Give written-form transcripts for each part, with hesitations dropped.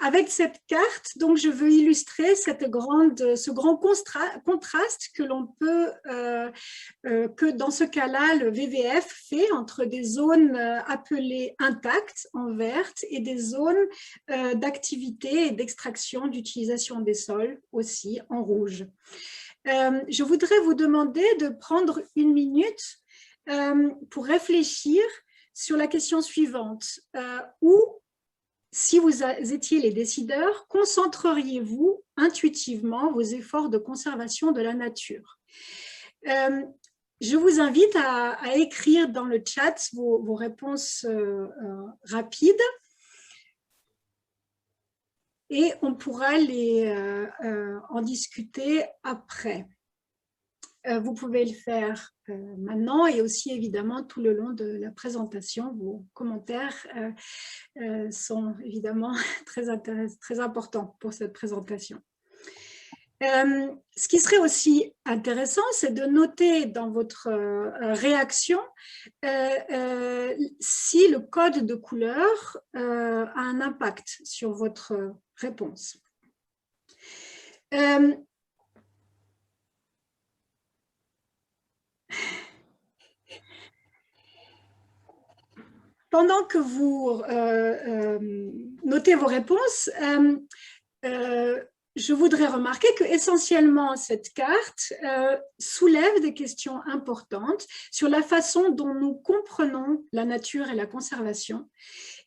avec cette carte, donc, je veux illustrer ce grand contraste que l'on peut, que dans ce cas-là, le WWF fait entre des zones appelées intactes en vert et des zones d'activité et d'extraction, d'utilisation des sols aussi en rouge. Je voudrais vous demander de prendre une minute pour réfléchir sur la question suivante. Où, si vous étiez les décideurs, concentreriez-vous intuitivement vos efforts de conservation de la nature? Je vous invite à écrire dans le chat vos réponses rapides et on pourra en discuter après. Vous pouvez le faire maintenant et aussi évidemment tout le long de la présentation. Vos commentaires sont évidemment très importants pour cette présentation. Ce qui serait aussi intéressant, c'est de noter dans votre réaction si le code de couleur a un impact sur votre réponse. Pendant que vous notez vos réponses, je voudrais remarquer que essentiellement cette carte soulève des questions importantes sur la façon dont nous comprenons la nature et la conservation.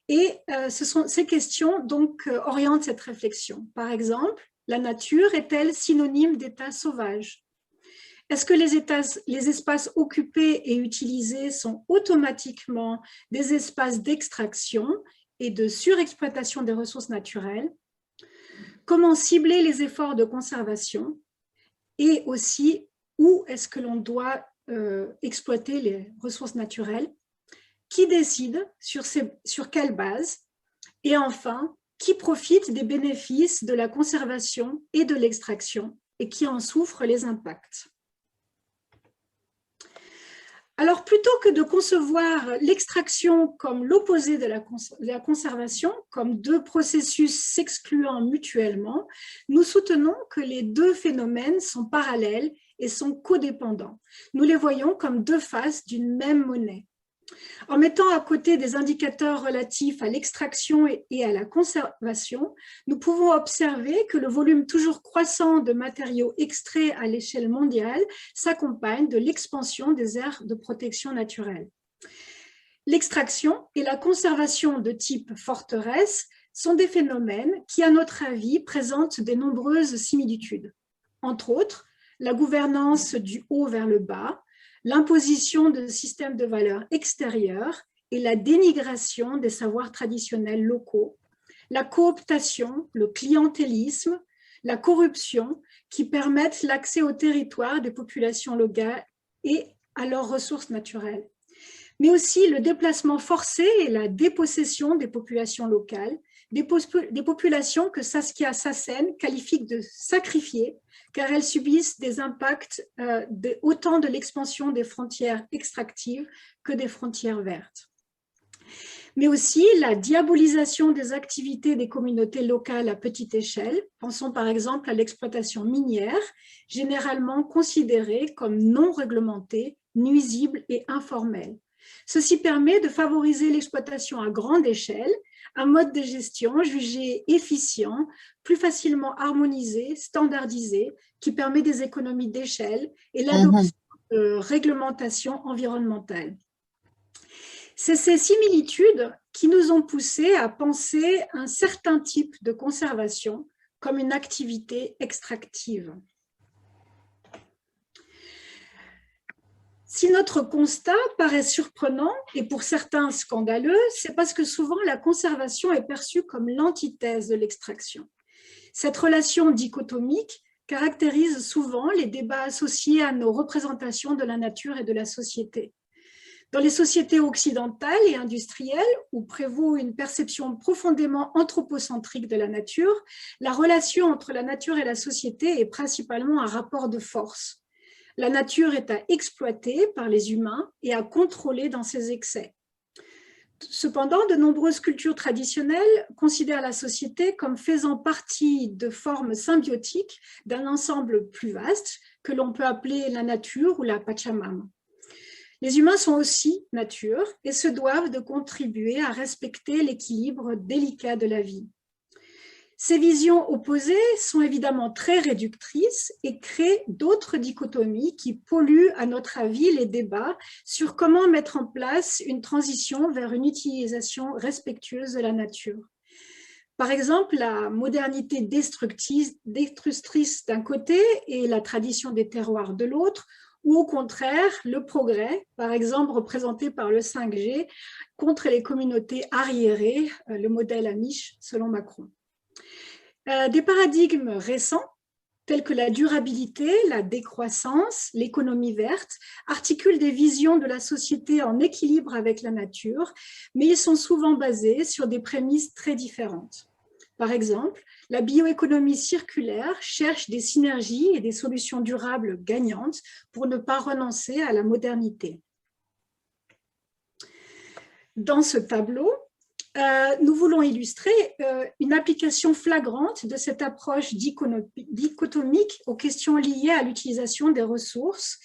Et ces questions donc orientent cette réflexion. Par exemple, la nature est-elle synonyme d'état sauvage? Est-ce que les espaces occupés et utilisés sont automatiquement des espaces d'extraction et de surexploitation des ressources naturelles? Comment cibler les efforts de conservation? Et aussi, où est-ce que l'on doit exploiter les ressources naturelles? Qui décide sur quelle base? Et enfin, qui profite des bénéfices de la conservation et de l'extraction et qui en souffre les impacts? Alors, plutôt que de concevoir l'extraction comme l'opposé de la conservation, comme deux processus s'excluant mutuellement, nous soutenons que les deux phénomènes sont parallèles et sont codépendants. Nous les voyons comme deux faces d'une même monnaie. En mettant à côté des indicateurs relatifs à l'extraction et à la conservation, nous pouvons observer que le volume toujours croissant de matériaux extraits à l'échelle mondiale s'accompagne de l'expansion des aires de protection naturelle. L'extraction et la conservation de type forteresse sont des phénomènes qui, à notre avis, présentent de nombreuses similitudes. Entre autres, la gouvernance du haut vers le bas, l'imposition de systèmes de valeurs extérieurs et la dénigration des savoirs traditionnels locaux, la cooptation, le clientélisme, la corruption qui permettent l'accès au territoire des populations locales et à leurs ressources naturelles, mais aussi le déplacement forcé et la dépossession des populations locales, des populations que Saskia Sassen qualifie de sacrifiées car elles subissent des impacts autant de l'expansion des frontières extractives que des frontières vertes. Mais aussi la diabolisation des activités des communautés locales à petite échelle, pensons par exemple à l'exploitation minière, généralement considérée comme non réglementée, nuisible et informelle. Ceci permet de favoriser l'exploitation à grande échelle, un mode de gestion jugé efficient, plus facilement harmonisé, standardisé, qui permet des économies d'échelle et l'adoption de réglementations environnementales. C'est ces similitudes qui nous ont poussés à penser un certain type de conservation comme une activité extractive. Si notre constat paraît surprenant et pour certains scandaleux, c'est parce que souvent la conservation est perçue comme l'antithèse de l'extraction. Cette relation dichotomique caractérise souvent les débats associés à nos représentations de la nature et de la société. Dans les sociétés occidentales et industrielles, où prévaut une perception profondément anthropocentrique de la nature, la relation entre la nature et la société est principalement un rapport de force. La nature est à exploiter par les humains et à contrôler dans ses excès. Cependant, de nombreuses cultures traditionnelles considèrent la société comme faisant partie de formes symbiotiques d'un ensemble plus vaste que l'on peut appeler la nature ou la Pachamama. Les humains sont aussi nature et se doivent de contribuer à respecter l'équilibre délicat de la vie. Ces visions opposées sont évidemment très réductrices et créent d'autres dichotomies qui polluent, à notre avis, les débats sur comment mettre en place une transition vers une utilisation respectueuse de la nature. Par exemple, la modernité destructrice d'un côté et la tradition des terroirs de l'autre, ou au contraire, le progrès, par exemple représenté par le 5G, contre les communautés arriérées, le modèle Amish selon Macron. Des paradigmes récents, tels que la durabilité, la décroissance, l'économie verte, articulent des visions de la société en équilibre avec la nature, mais ils sont souvent basés sur des prémices très différentes. Par exemple, la bioéconomie circulaire cherche des synergies et des solutions durables gagnantes pour ne pas renoncer à la modernité. Dans ce tableau, nous voulons illustrer une application flagrante de cette approche dichotomique aux questions liées à l'utilisation des ressources,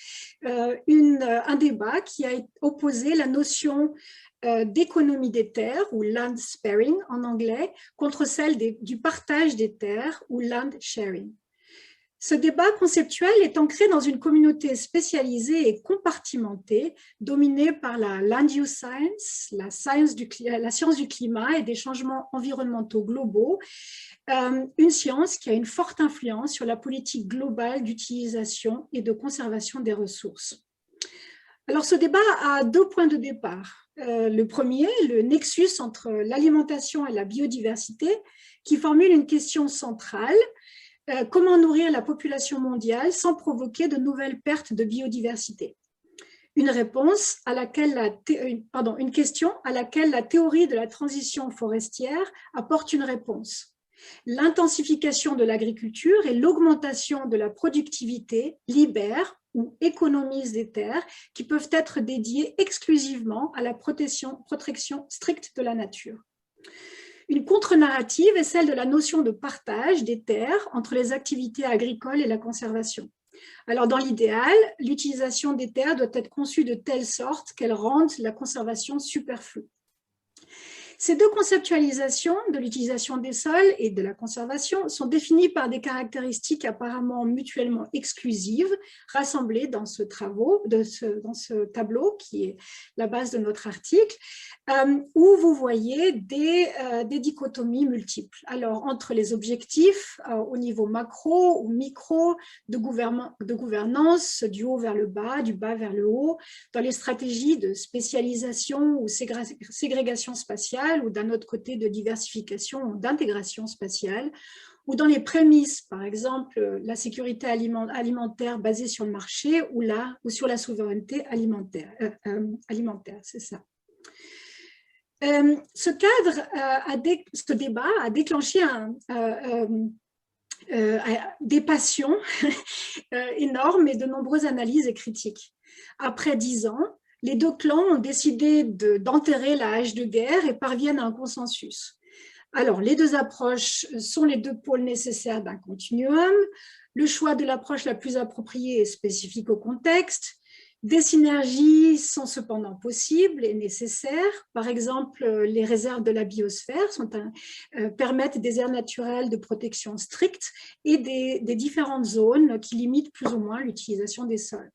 un débat qui a opposé la notion d'économie des terres, ou land sparing en anglais, contre celle du partage des terres, ou land sharing. Ce débat conceptuel est ancré dans une communauté spécialisée et compartimentée, dominée par la land use science, la science du climat et des changements environnementaux globaux, une science qui a une forte influence sur la politique globale d'utilisation et de conservation des ressources. Alors, ce débat a deux points de départ. Le premier, le nexus entre l'alimentation et la biodiversité, qui formule une question centrale: comment nourrir la population mondiale sans provoquer de nouvelles pertes de biodiversité? Une question à laquelle la théorie de la transition forestière apporte une réponse. L'intensification de l'agriculture et l'augmentation de la productivité libèrent ou économisent des terres qui peuvent être dédiées exclusivement à la protection stricte de la nature. Une contre-narrative est celle de la notion de partage des terres entre les activités agricoles et la conservation. Alors, dans l'idéal, l'utilisation des terres doit être conçue de telle sorte qu'elle rende la conservation superflue. Ces deux conceptualisations de l'utilisation des sols et de la conservation sont définies par des caractéristiques apparemment mutuellement exclusives, rassemblées dans ce tableau qui est la base de notre article, où vous voyez des dichotomies multiples. Alors, entre les objectifs au niveau macro ou micro de gouvernance, du haut vers le bas, du bas vers le haut, dans les stratégies de spécialisation ou ségrégation spatiale, ou d'un autre côté de diversification ou d'intégration spatiale, ou dans les prémices, par exemple, la sécurité alimentaire basée sur le marché ou sur la souveraineté alimentaire, c'est ça. Ce débat a déclenché des passions énormes et de nombreuses analyses et critiques. Après 10 ans, les deux clans ont décidé d'enterrer la hache de guerre et parviennent à un consensus. Alors, les deux approches sont les deux pôles nécessaires d'un continuum. Le choix de l'approche la plus appropriée est spécifique au contexte. Des synergies sont cependant possibles et nécessaires. Par exemple, les réserves de la biosphère permettent des aires naturelles de protection strictes et des différentes zones qui limitent plus ou moins l'utilisation des sols.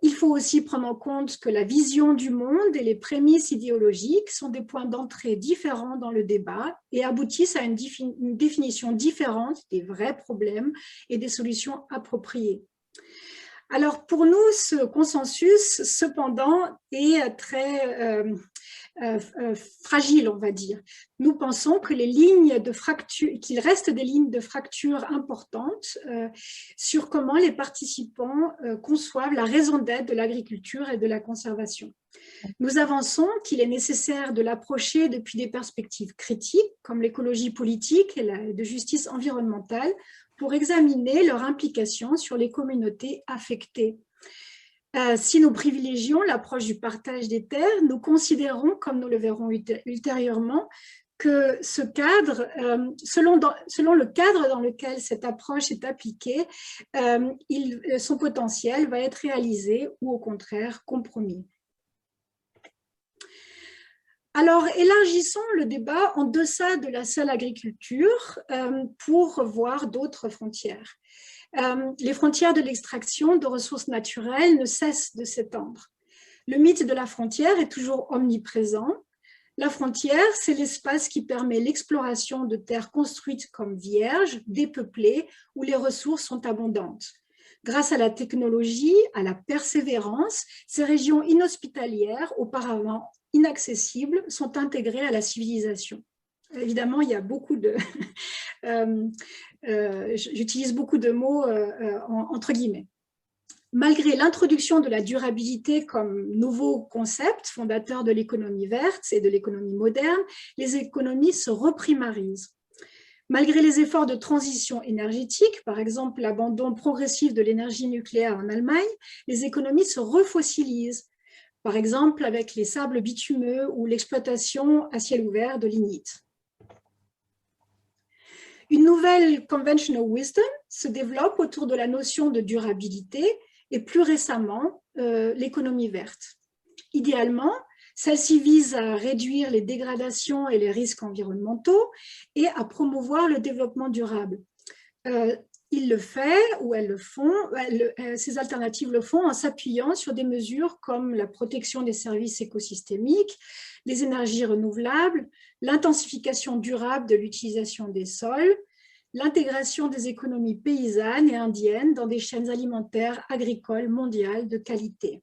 Il faut aussi prendre en compte que la vision du monde et les prémices idéologiques sont des points d'entrée différents dans le débat et aboutissent à une définition différente des vrais problèmes et des solutions appropriées. Alors, pour nous, ce consensus, cependant, est très fragile, on va dire. Nous pensons que qu'il reste des lignes de fracture importantes sur comment les participants conçoivent la raison d'être de l'agriculture et de la conservation. Nous avançons qu'il est nécessaire de l'approcher depuis des perspectives critiques, comme l'écologie politique et de justice environnementale, pour examiner leur implication sur les communautés affectées. Si nous privilégions l'approche du partage des terres, nous considérons, comme nous le verrons ultérieurement, que ce cadre, selon le cadre dans lequel cette approche est appliquée, son potentiel va être réalisé ou au contraire compromis. Alors, élargissons le débat en deçà de la seule agriculture pour voir d'autres frontières. Les frontières de l'extraction de ressources naturelles ne cessent de s'étendre. Le mythe de la frontière est toujours omniprésent. La frontière, c'est l'espace qui permet l'exploration de terres construites comme vierges, dépeuplées, où les ressources sont abondantes. Grâce à la technologie, à la persévérance, ces régions inhospitalières, auparavant inaccessibles, sont intégrées à la civilisation. Évidemment, il y a beaucoup de... j'utilise beaucoup de mots entre guillemets. Malgré l'introduction de la durabilité comme nouveau concept fondateur de l'économie verte et de l'économie moderne, les économies se reprimarisent. Malgré les efforts de transition énergétique, par exemple l'abandon progressif de l'énergie nucléaire en Allemagne, les économies se refossilisent, par exemple avec les sables bitumeux ou l'exploitation à ciel ouvert de lignite. Une nouvelle conventional wisdom se développe autour de la notion de durabilité et plus récemment l'économie verte. Idéalement, celle-ci vise à réduire les dégradations et les risques environnementaux et à promouvoir le développement durable. Il le fait, ou elles le font, ces alternatives le font en s'appuyant sur des mesures comme la protection des services écosystémiques, les énergies renouvelables, l'intensification durable de l'utilisation des sols, l'intégration des économies paysannes et indiennes dans des chaînes alimentaires agricoles mondiales de qualité.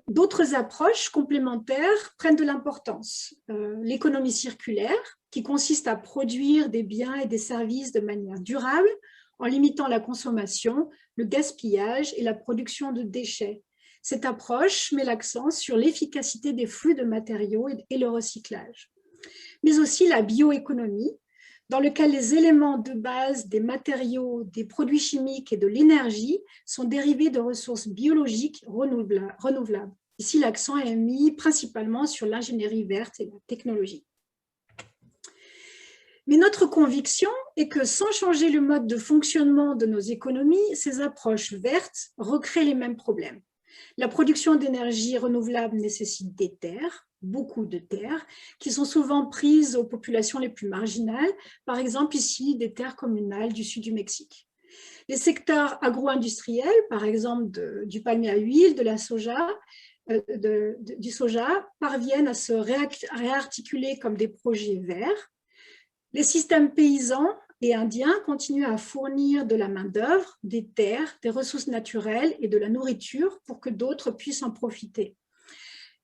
D'autres approches complémentaires prennent de l'importance. L'économie circulaire, qui consiste à produire des biens et des services de manière durable en limitant la consommation, le gaspillage et la production de déchets. Cette approche met l'accent sur l'efficacité des flux de matériaux et le recyclage. Mais aussi la bioéconomie, dans lequel les éléments de base des matériaux, des produits chimiques et de l'énergie sont dérivés de ressources biologiques renouvelables. Ici, l'accent est mis principalement sur l'ingénierie verte et la technologie. Mais notre conviction est que sans changer le mode de fonctionnement de nos économies, ces approches vertes recréent les mêmes problèmes. La production d'énergie renouvelable nécessite des terres, beaucoup de terres, qui sont souvent prises aux populations les plus marginales, par exemple ici des terres communales du sud du Mexique. Les secteurs agro-industriels, par exemple du palmier à huile, de la soja, du soja, parviennent à se réarticuler comme des projets verts. Les systèmes paysans et indiens continuent à fournir de la main-d'œuvre, des terres, des ressources naturelles et de la nourriture pour que d'autres puissent en profiter.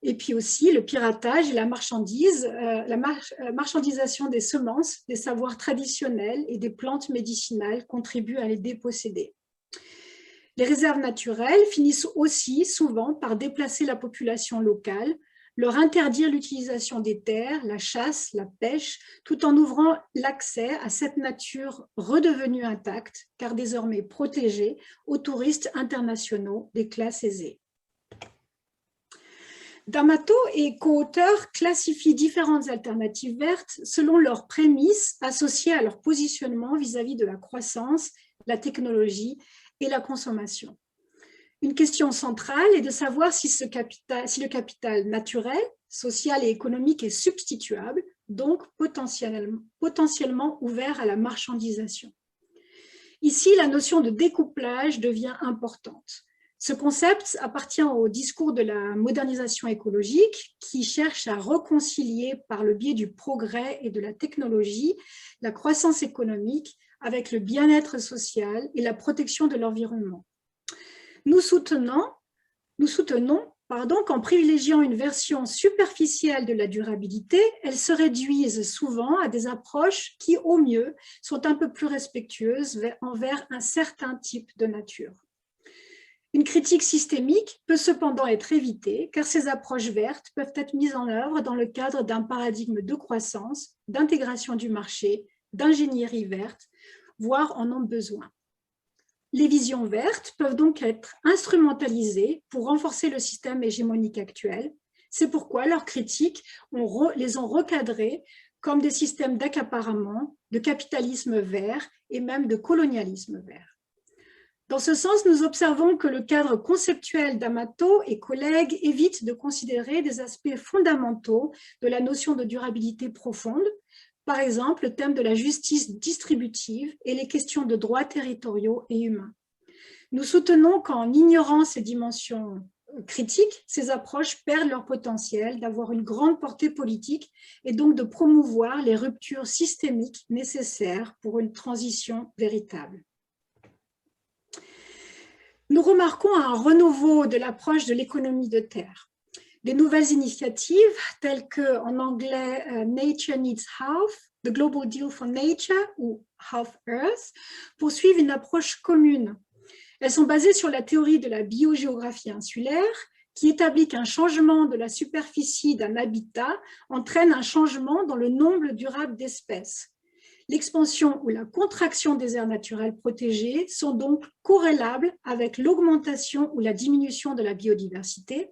Et puis aussi le piratage et la marchandisation des semences, des savoirs traditionnels et des plantes médicinales contribuent à les déposséder. Les réserves naturelles finissent aussi souvent par déplacer la population locale, leur interdire l'utilisation des terres, la chasse, la pêche, tout en ouvrant l'accès à cette nature redevenue intacte, car désormais protégée, aux touristes internationaux des classes aisées. D'Amato et co-auteurs classifient différentes alternatives vertes selon leurs prémices associées à leur positionnement vis-à-vis de la croissance, la technologie et la consommation. Une question centrale est de savoir si le capital naturel, social et économique est substituable, donc potentiellement ouvert à la marchandisation. Ici, la notion de découplage devient importante. Ce concept appartient au discours de la modernisation écologique qui cherche à réconcilier par le biais du progrès et de la technologie la croissance économique avec le bien-être social et la protection de l'environnement. Nous soutenons qu'en privilégiant une version superficielle de la durabilité, elles se réduisent souvent à des approches qui, au mieux, sont un peu plus respectueuses envers un certain type de nature. Une critique systémique peut cependant être évitée car ces approches vertes peuvent être mises en œuvre dans le cadre d'un paradigme de croissance, d'intégration du marché, d'ingénierie verte, voire en ont besoin. Les visions vertes peuvent donc être instrumentalisées pour renforcer le système hégémonique actuel. C'est pourquoi leurs critiques les ont recadrées comme des systèmes d'accaparement, de capitalisme vert et même de colonialisme vert. Dans ce sens, nous observons que le cadre conceptuel d'Amato et collègues évite de considérer des aspects fondamentaux de la notion de durabilité profonde, par exemple le thème de la justice distributive et les questions de droits territoriaux et humains. Nous soutenons qu'en ignorant ces dimensions critiques, ces approches perdent leur potentiel d'avoir une grande portée politique et donc de promouvoir les ruptures systémiques nécessaires pour une transition véritable. Nous remarquons un renouveau de l'approche de l'économie de terre. Des nouvelles initiatives telles que, en anglais, Nature Needs Half, The Global Deal for Nature ou Half Earth, poursuivent une approche commune. Elles sont basées sur la théorie de la biogéographie insulaire qui établit qu'un changement de la superficie d'un habitat entraîne un changement dans le nombre durable d'espèces. L'expansion ou la contraction des aires naturelles protégées sont donc corrélables avec l'augmentation ou la diminution de la biodiversité,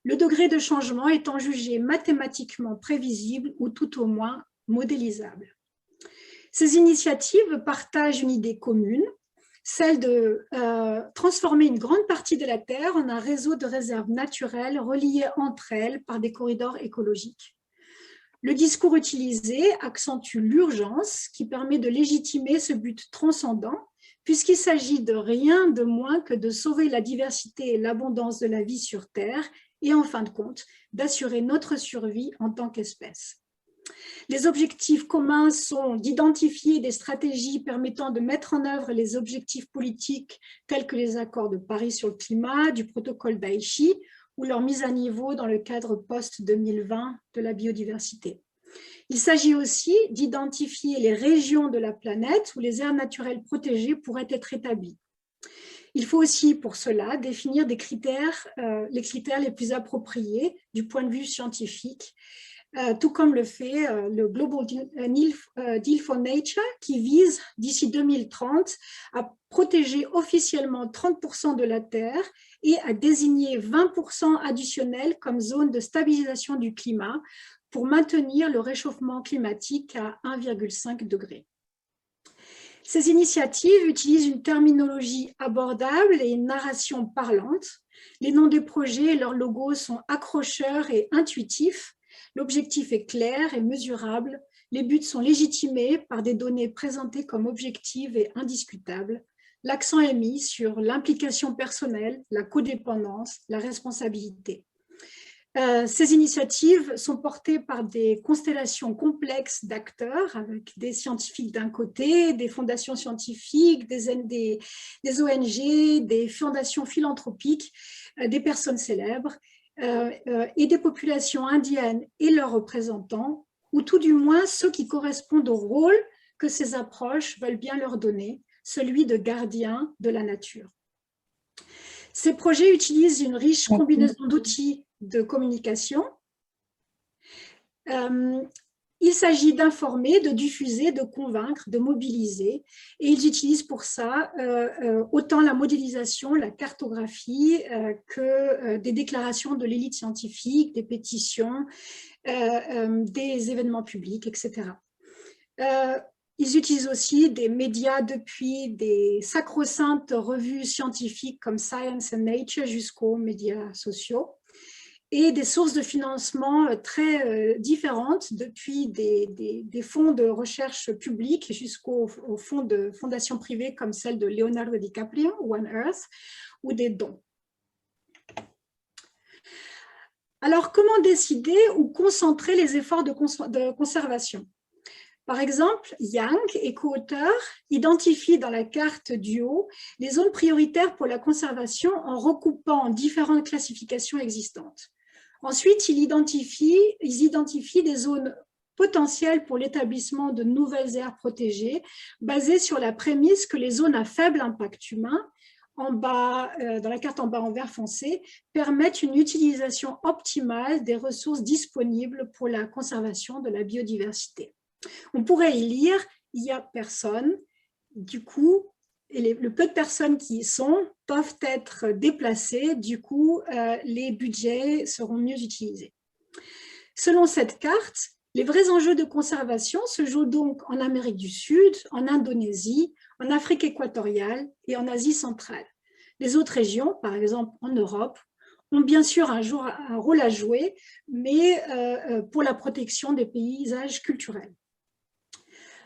le degré de changement étant jugé mathématiquement prévisible ou tout au moins modélisable. Ces initiatives partagent une idée commune, celle de transformer une grande partie de la Terre en un réseau de réserves naturelles reliées entre elles par des corridors écologiques. Le discours utilisé accentue l'urgence qui permet de légitimer ce but transcendant, puisqu'il s'agit de rien de moins que de sauver la diversité et l'abondance de la vie sur Terre et, en fin de compte, d'assurer notre survie en tant qu'espèce. Les objectifs communs sont d'identifier des stratégies permettant de mettre en œuvre les objectifs politiques tels que les accords de Paris sur le climat, du protocole d'Aichi, ou leur mise à niveau dans le cadre post-2020 de la biodiversité. Il s'agit aussi d'identifier les régions de la planète où les aires naturelles protégées pourraient être établies. Il faut aussi, pour cela, définir des critères, les critères les plus appropriés du point de vue scientifique, tout comme le fait le Global Deal for Nature, qui vise, d'ici 2030, à protéger officiellement 30% de la Terre et à désigner 20% additionnels comme zone de stabilisation du climat pour maintenir le réchauffement climatique à 1,5 degré. Ces initiatives utilisent une terminologie abordable et une narration parlante. Les noms des projets et leurs logos sont accrocheurs et intuitifs. L'objectif est clair et mesurable. Les buts sont légitimés par des données présentées comme objectives et indiscutables. L'accent est mis sur l'implication personnelle, la codépendance, la responsabilité. Ces initiatives sont portées par des constellations complexes d'acteurs, avec des scientifiques d'un côté, des fondations scientifiques, des ONG, des fondations philanthropiques, des personnes célèbres, et des populations indiennes et leurs représentants, ou tout du moins ceux qui correspondent au rôle que ces approches veulent bien leur donner, celui de gardien de la nature. Ces projets utilisent une riche combinaison d'outils de communication. Il s'agit d'informer, de diffuser, de convaincre, de mobiliser, et ils utilisent pour ça autant la modélisation, la cartographie que des déclarations de l'élite scientifique, des pétitions, des événements publics, etc. Ils utilisent aussi des médias depuis des sacro-saintes revues scientifiques comme Science and Nature jusqu'aux médias sociaux, et des sources de financement très différentes, depuis des fonds de recherche publics jusqu'aux fonds de fondations privées comme celle de Leonardo DiCaprio, One Earth, ou des dons. Alors, comment décider ou concentrer les efforts de conservation? Par exemple, Yang et co-auteurs identifient dans la carte du haut les zones prioritaires pour la conservation en recoupant différentes classifications existantes. Ensuite, ils identifient des zones potentielles pour l'établissement de nouvelles aires protégées basées sur la prémisse que les zones à faible impact humain, en bas, dans la carte en bas en vert foncé, permettent une utilisation optimale des ressources disponibles pour la conservation de la biodiversité. On pourrait y lire « il n'y a personne », du coup, et le peu de personnes qui y sont peuvent être déplacées, du coup, les budgets seront mieux utilisés. Selon cette carte, les vrais enjeux de conservation se jouent donc en Amérique du Sud, en Indonésie, en Afrique équatoriale et en Asie centrale. Les autres régions, par exemple en Europe, ont bien sûr un rôle à jouer, mais pour la protection des paysages culturels.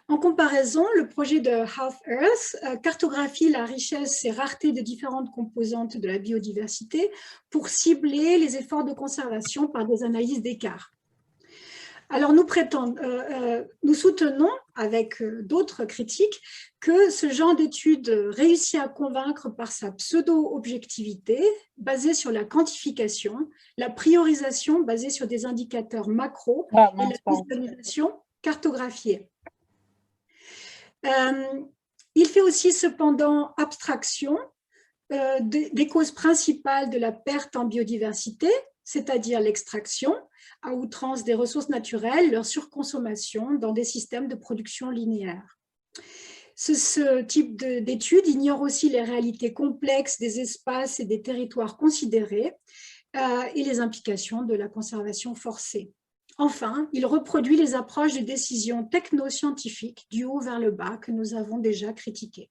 En comparaison, le projet de Half Earth cartographie la richesse et rareté de différentes composantes de la biodiversité pour cibler les efforts de conservation par des analyses d'écart. Alors, nous soutenons, avec d'autres critiques, que ce genre d'étude réussit à convaincre par sa pseudo-objectivité, basée sur la quantification, la priorisation basée sur des indicateurs macro et la visualisation cartographiée. Il fait aussi cependant abstraction des causes principales de la perte en biodiversité, c'est-à-dire l'extraction à outrance des ressources naturelles, leur surconsommation dans des systèmes de production linéaire. Ce type d'études ignore aussi les réalités complexes des espaces et des territoires considérés et les implications de la conservation forcée. Enfin, il reproduit les approches de décision technoscientifiques du haut vers le bas que nous avons déjà critiquées.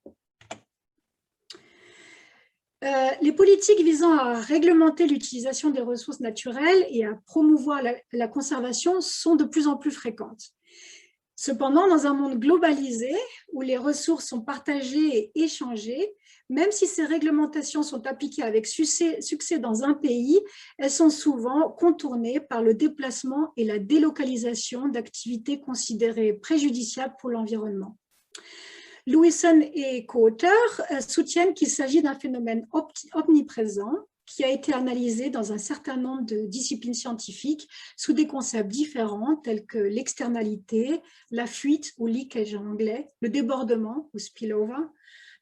Les politiques visant à réglementer l'utilisation des ressources naturelles et à promouvoir la conservation sont de plus en plus fréquentes. Cependant, dans un monde globalisé où les ressources sont partagées et échangées, même si ces réglementations sont appliquées avec succès dans un pays, elles sont souvent contournées par le déplacement et la délocalisation d'activités considérées préjudiciables pour l'environnement. Lewison et co-auteurs soutiennent qu'il s'agit d'un phénomène omniprésent qui a été analysé dans un certain nombre de disciplines scientifiques sous des concepts différents tels que l'externalité, la fuite ou leakage en anglais, le débordement ou spillover,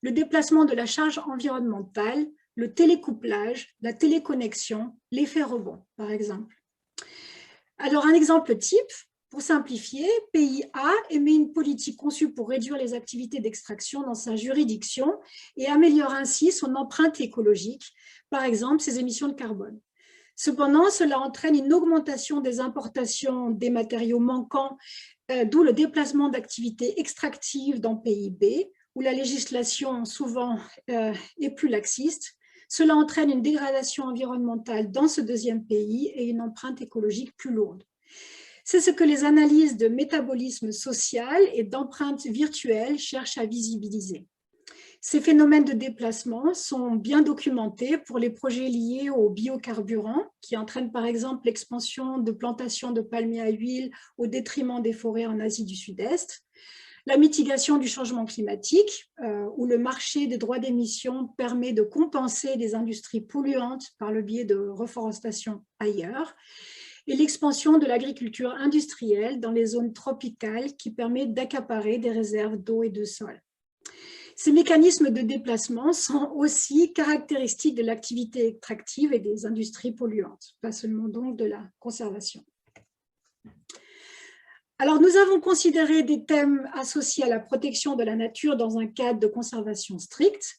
le déplacement de la charge environnementale, le télécouplage, la téléconnexion, l'effet rebond, par exemple. Alors, un exemple type, pour simplifier, pays A émet une politique conçue pour réduire les activités d'extraction dans sa juridiction et améliore ainsi son empreinte écologique, par exemple ses émissions de carbone. Cependant, cela entraîne une augmentation des importations des matériaux manquants, d'où le déplacement d'activités extractives dans pays B, où la législation souvent est plus laxiste. Cela entraîne une dégradation environnementale dans ce deuxième pays et une empreinte écologique plus lourde. C'est ce que les analyses de métabolisme social et d'empreinte virtuelle cherchent à visibiliser. Ces phénomènes de déplacement sont bien documentés pour les projets liés aux biocarburants, qui entraînent par exemple l'expansion de plantations de palmiers à huile au détriment des forêts en Asie du Sud-Est, la mitigation du changement climatique, où le marché des droits d'émission permet de compenser des industries polluantes par le biais de reforestation ailleurs, et l'expansion de l'agriculture industrielle dans les zones tropicales qui permet d'accaparer des réserves d'eau et de sol. Ces mécanismes de déplacement sont aussi caractéristiques de l'activité extractive et des industries polluantes, pas seulement donc de la conservation. Alors, nous avons considéré des thèmes associés à la protection de la nature dans un cadre de conservation stricte.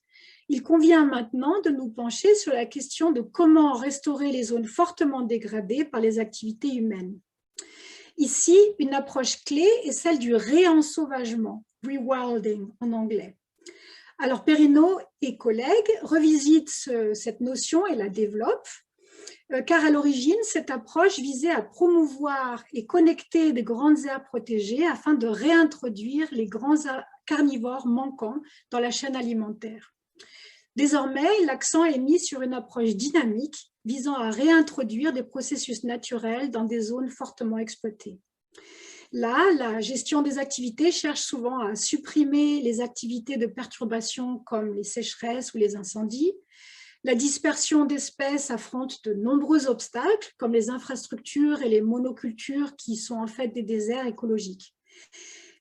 Il convient maintenant de nous pencher sur la question de comment restaurer les zones fortement dégradées par les activités humaines. Ici, une approche clé est celle du réensauvagement, rewilding en anglais. Alors, Perrineau et collègues revisitent cette notion et la développent, car à l'origine, cette approche visait à promouvoir et connecter des grandes aires protégées afin de réintroduire les grands carnivores manquants dans la chaîne alimentaire. Désormais, l'accent est mis sur une approche dynamique visant à réintroduire des processus naturels dans des zones fortement exploitées. Là, la gestion des activités cherche souvent à supprimer les activités de perturbation comme les sécheresses ou les incendies. La dispersion d'espèces affronte de nombreux obstacles comme les infrastructures et les monocultures qui sont en fait des déserts écologiques.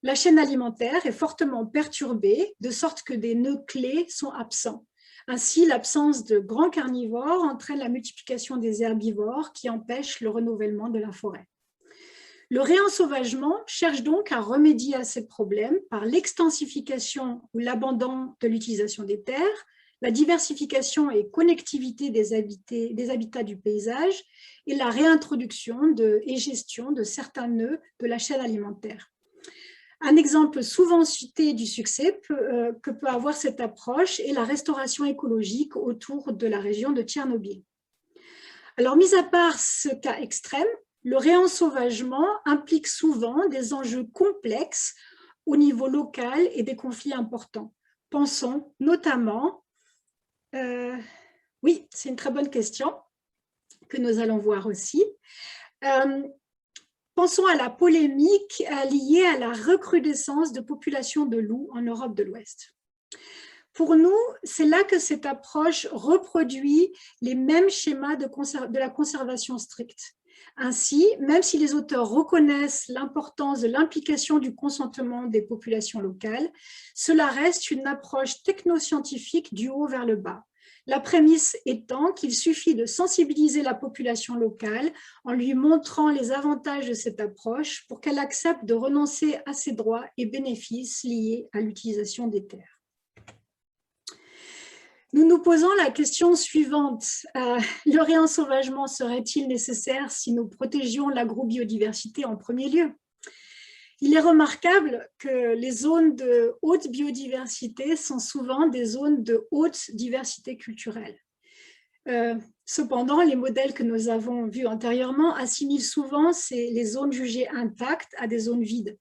La chaîne alimentaire est fortement perturbée de sorte que des nœuds clés sont absents. Ainsi, l'absence de grands carnivores entraîne la multiplication des herbivores qui empêchent le renouvellement de la forêt. Le réensauvagement cherche donc à remédier à ces problèmes par l'extensification ou l'abandon de l'utilisation des terres, la diversification et connectivité des habitats du paysage et la réintroduction et gestion de certains nœuds de la chaîne alimentaire. Un exemple souvent cité du succès que peut avoir cette approche est la restauration écologique autour de la région de Tchernobyl. Alors, mis à part ce cas extrême, le réensauvagement implique souvent des enjeux complexes au niveau local et des conflits importants. Pensons notamment, oui, c'est une très bonne question que nous allons voir aussi. Pensons à la polémique liée à la recrudescence de populations de loups en Europe de l'Ouest. Pour nous, c'est là que cette approche reproduit les mêmes schémas de la conservation stricte. Ainsi, même si les auteurs reconnaissent l'importance de l'implication du consentement des populations locales, cela reste une approche technoscientifique du haut vers le bas. La prémisse étant qu'il suffit de sensibiliser la population locale en lui montrant les avantages de cette approche pour qu'elle accepte de renoncer à ses droits et bénéfices liés à l'utilisation des terres. Nous nous posons la question suivante. Le réensauvagement serait-il nécessaire si nous protégions l'agrobiodiversité en premier lieu? Il est remarquable que les zones de haute biodiversité sont souvent des zones de haute diversité culturelle. Cependant, les modèles que nous avons vus antérieurement assimilent souvent les zones jugées intactes à des zones vides.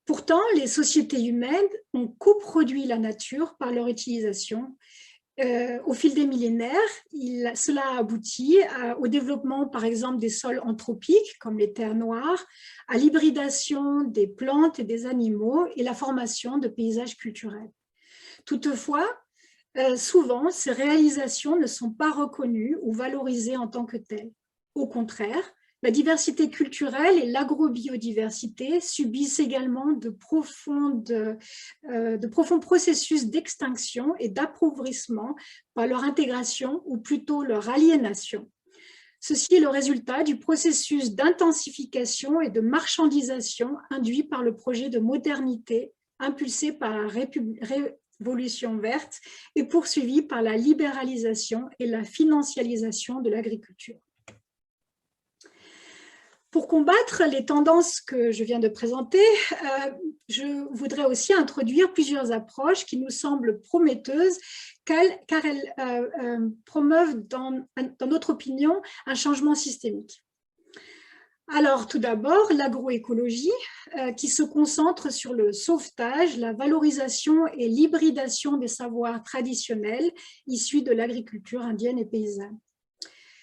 Pourtant, les sociétés humaines ont coproduit la nature par leur utilisation. Au fil des millénaires, cela a abouti au développement, par exemple, des sols anthropiques, comme les terres noires, à l'hybridation des plantes et des animaux et la formation de paysages culturels. Toutefois, souvent, ces réalisations ne sont pas reconnues ou valorisées en tant que telles. Au contraire, la diversité culturelle et l'agrobiodiversité subissent également de profonds processus d'extinction et d'appauvrissement par leur intégration ou plutôt leur aliénation. Ceci est le résultat du processus d'intensification et de marchandisation induit par le projet de modernité impulsé par la Révolution verte et poursuivi par la libéralisation et la financiarisation de l'agriculture. Pour combattre les tendances que je viens de présenter, je voudrais aussi introduire plusieurs approches qui nous semblent prometteuses car elles promeuvent, dans notre opinion, un changement systémique. Alors, tout d'abord, l'agroécologie qui se concentre sur le sauvetage, la valorisation et l'hybridation des savoirs traditionnels issus de l'agriculture indienne et paysanne.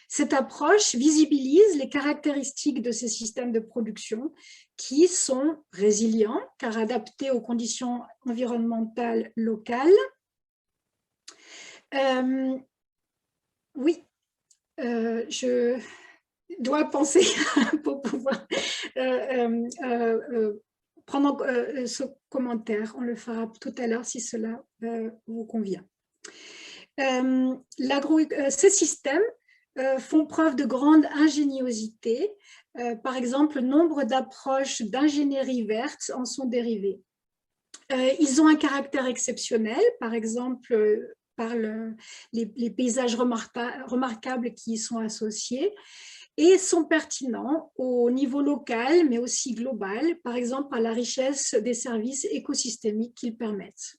Cette approche visibilise les caractéristiques de ces systèmes de production qui sont résilients car adaptés aux conditions environnementales locales. Je dois penser pour pouvoir prendre ce commentaire. On le fera tout à l'heure si cela vous convient. Ces systèmes font preuve de grande ingéniosité. Par exemple, nombre d'approches d'ingénierie verte en sont dérivées. Ils ont un caractère exceptionnel, par exemple, par les paysages remarquables qui y sont associés, et sont pertinents au niveau local, mais aussi global, par exemple par la richesse des services écosystémiques qu'ils permettent.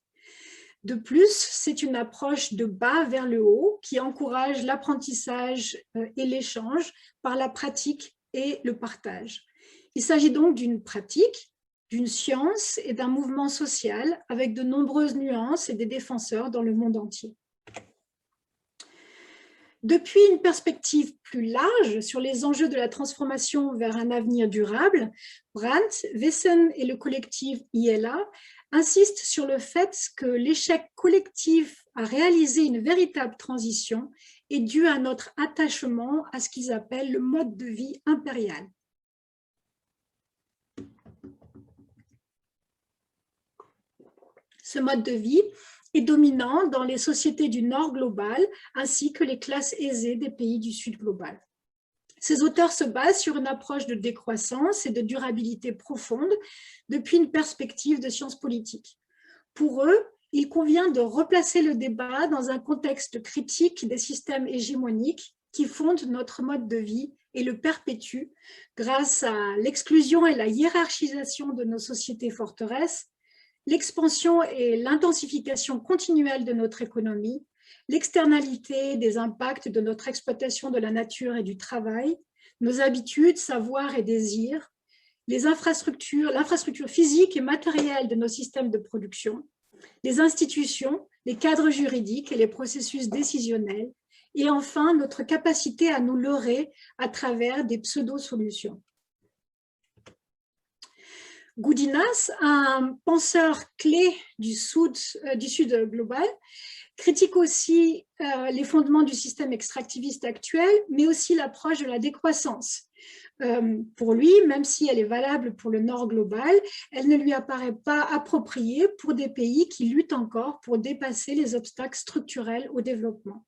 De plus, c'est une approche de bas vers le haut qui encourage l'apprentissage et l'échange par la pratique et le partage. Il s'agit donc d'une pratique, d'une science et d'un mouvement social avec de nombreuses nuances et des défenseurs dans le monde entier. Depuis une perspective plus large sur les enjeux de la transformation vers un avenir durable, Brandt, Wessen et le collectif ILA insistent sur le fait que l'échec collectif à réaliser une véritable transition est dû à notre attachement à ce qu'ils appellent le mode de vie impérial. Ce mode de vie est dominant dans les sociétés du Nord global ainsi que les classes aisées des pays du Sud global. Ces auteurs se basent sur une approche de décroissance et de durabilité profonde depuis une perspective de sciences politiques. Pour eux, il convient de replacer le débat dans un contexte critique des systèmes hégémoniques qui fondent notre mode de vie et le perpétuent grâce à l'exclusion et la hiérarchisation de nos sociétés forteresses, l'expansion et l'intensification continuelle de notre économie, l'externalité des impacts de notre exploitation de la nature et du travail, nos habitudes, savoirs et désirs, l'infrastructure physique et matérielle de nos systèmes de production, les institutions, les cadres juridiques et les processus décisionnels, et enfin notre capacité à nous leurrer à travers des pseudo-solutions. Goudinas, un penseur clé du sud global, critique aussi les fondements du système extractiviste actuel, mais aussi l'approche de la décroissance. Pour lui, même si elle est valable pour le nord global, elle ne lui apparaît pas appropriée pour des pays qui luttent encore pour dépasser les obstacles structurels au développement.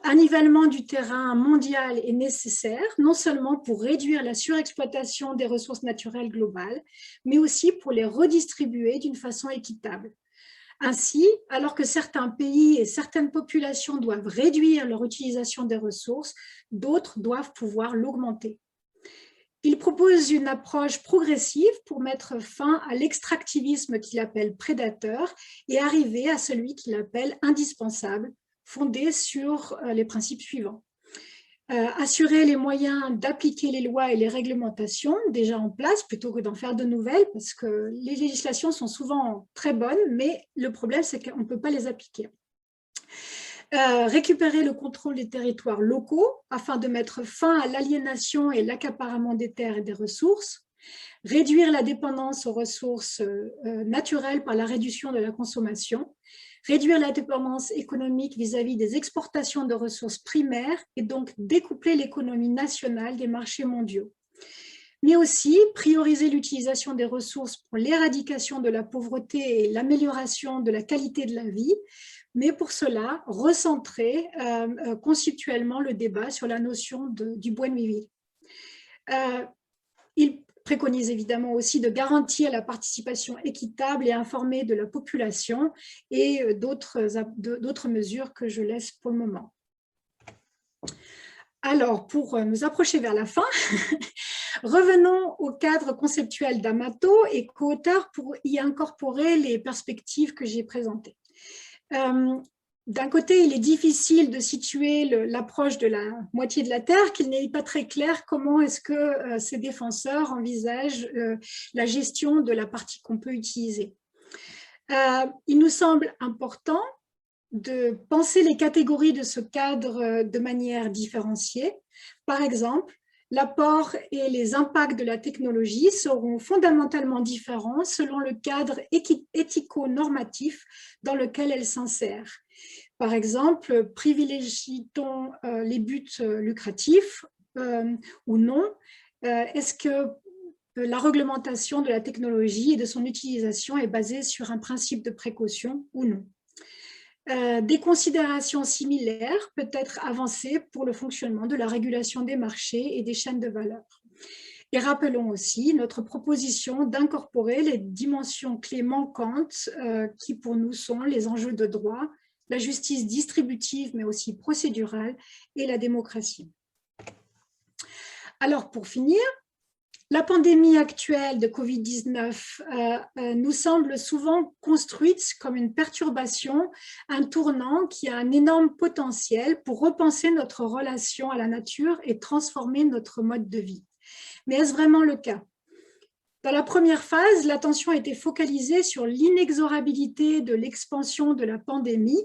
Un nivellement du terrain mondial est nécessaire, non seulement pour réduire la surexploitation des ressources naturelles globales, mais aussi pour les redistribuer d'une façon équitable. Ainsi, alors que certains pays et certaines populations doivent réduire leur utilisation des ressources, d'autres doivent pouvoir l'augmenter. Il propose une approche progressive pour mettre fin à l'extractivisme qu'il appelle prédateur et arriver à celui qu'il appelle indispensable, fondé sur les principes suivants. Assurer les moyens d'appliquer les lois et les réglementations déjà en place plutôt que d'en faire de nouvelles, parce que les législations sont souvent très bonnes, mais le problème, c'est qu'on ne peut pas les appliquer. Récupérer le contrôle des territoires locaux afin de mettre fin à l'aliénation et l'accaparement des terres et des ressources, réduire la dépendance aux ressources naturelles par la réduction de la consommation, réduire la dépendance économique vis-à-vis des exportations de ressources primaires et donc découpler l'économie nationale des marchés mondiaux. Mais aussi prioriser l'utilisation des ressources pour l'éradication de la pauvreté et l'amélioration de la qualité de la vie, mais pour cela, recentrer conceptuellement le débat sur la notion du buen vivir. Il préconise évidemment aussi de garantir la participation équitable et informée de la population et d'autres mesures que je laisse pour le moment. Alors, pour nous approcher vers la fin, revenons au cadre conceptuel d'Amato et co-auteur pour y incorporer les perspectives que j'ai présentées. D'un côté, il est difficile de situer l'approche de la moitié de la Terre, qu'il n'est pas très clair comment est-ce que ces défenseurs envisagent la gestion de la partie qu'on peut utiliser. Il nous semble important de penser les catégories de ce cadre de manière différenciée. Par exemple, l'apport et les impacts de la technologie seront fondamentalement différents selon le cadre éthico-normatif dans lequel elle s'insère. Par exemple, privilégie-t-on les buts lucratifs ou non? Est-ce que la réglementation de la technologie et de son utilisation est basée sur un principe de précaution ou non? Des considérations similaires peuvent être avancées pour le fonctionnement de la régulation des marchés et des chaînes de valeur. Et rappelons aussi notre proposition d'incorporer les dimensions clés manquantes qui pour nous sont les enjeux de droit, la justice distributive mais aussi procédurale et la démocratie. Alors pour finir, la pandémie actuelle de Covid-19 nous semble souvent construite comme une perturbation, un tournant qui a un énorme potentiel pour repenser notre relation à la nature et transformer notre mode de vie. Mais est-ce vraiment le cas? Dans la première phase, l'attention était focalisée sur l'inexorabilité de l'expansion de la pandémie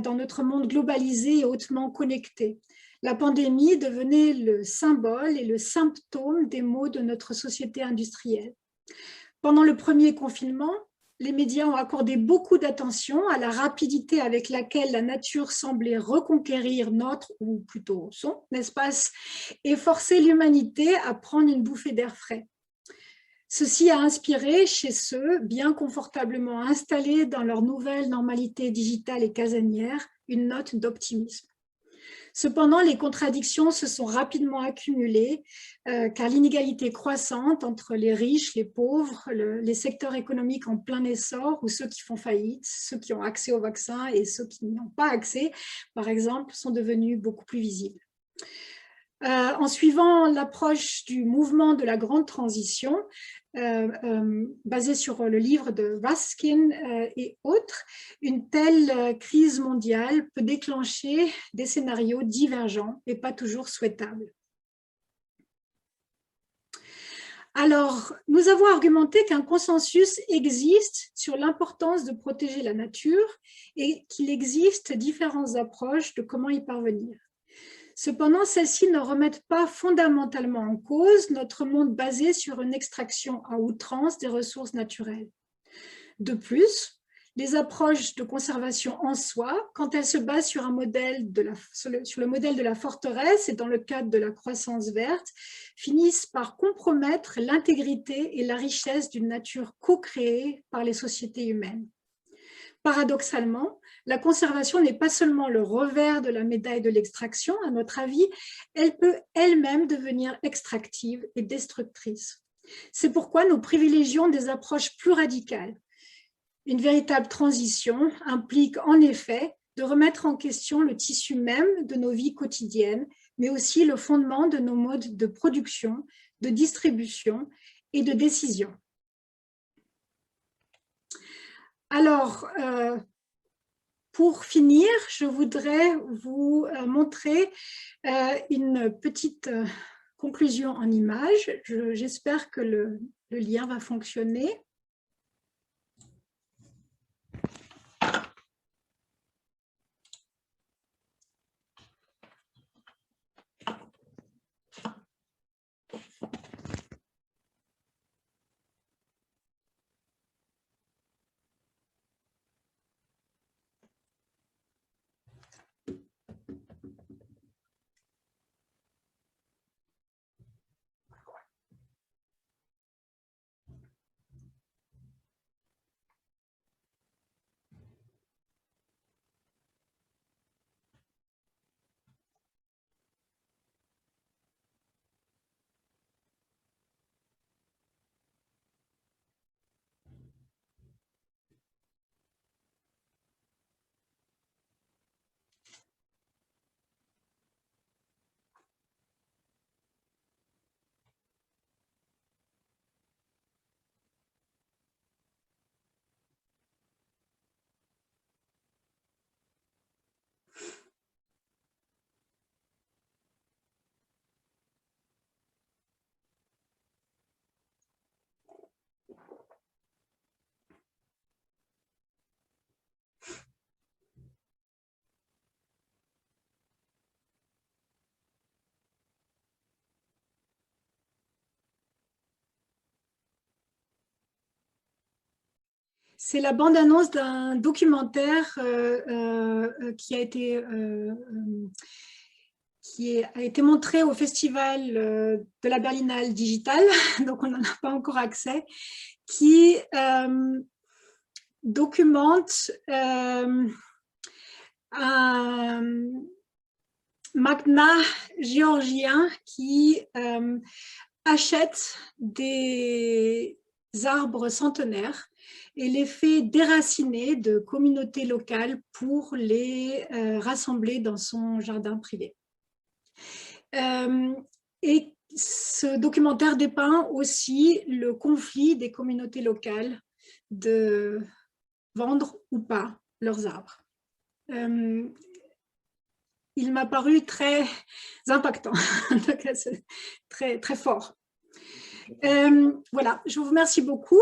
dans notre monde globalisé et hautement connecté. La pandémie devenait le symbole et le symptôme des maux de notre société industrielle. Pendant le premier confinement, les médias ont accordé beaucoup d'attention à la rapidité avec laquelle la nature semblait reconquérir notre, ou plutôt son, espace et forcer l'humanité à prendre une bouffée d'air frais. Ceci a inspiré chez ceux bien confortablement installés dans leur nouvelle normalité digitale et casanière une note d'optimisme. Cependant, les contradictions se sont rapidement accumulées car l'inégalité croissante entre les riches, les pauvres, les secteurs économiques en plein essor ou ceux qui font faillite, ceux qui ont accès au vaccin et ceux qui n'y ont pas accès, par exemple, sont devenus beaucoup plus visibles. En suivant l'approche du mouvement de la grande transition, basé sur le livre de Raskin et autres, une telle crise mondiale peut déclencher des scénarios divergents et pas toujours souhaitables. Alors, nous avons argumenté qu'un consensus existe sur l'importance de protéger la nature et qu'il existe différentes approches de comment y parvenir. Cependant, celles-ci ne remettent pas fondamentalement en cause notre monde basé sur une extraction à outrance des ressources naturelles. De plus, les approches de conservation en soi, quand elles se basent sur, sur le modèle de la forteresse et dans le cadre de la croissance verte, finissent par compromettre l'intégrité et la richesse d'une nature co-créée par les sociétés humaines. Paradoxalement, la conservation n'est pas seulement le revers de la médaille de l'extraction, à notre avis, elle peut elle-même devenir extractive et destructrice. C'est pourquoi nous privilégions des approches plus radicales. Une véritable transition implique en effet de remettre en question le tissu même de nos vies quotidiennes, mais aussi le fondement de nos modes de production, de distribution et de décision. Alors, pour finir, je voudrais vous montrer une petite conclusion en images. J'espère que le lien va fonctionner. C'est la bande-annonce d'un documentaire qui a été montré au Festival de la Berlinale Digitale, donc on n'en a pas encore accès, qui documente un magnat géorgien qui achète des arbres centenaires et les fait déraciner de communautés locales pour les rassembler dans son jardin privé. Et ce documentaire dépeint aussi le conflit des communautés locales de vendre ou pas leurs arbres. Il m'a paru très impactant, très, très fort. Voilà, je vous remercie beaucoup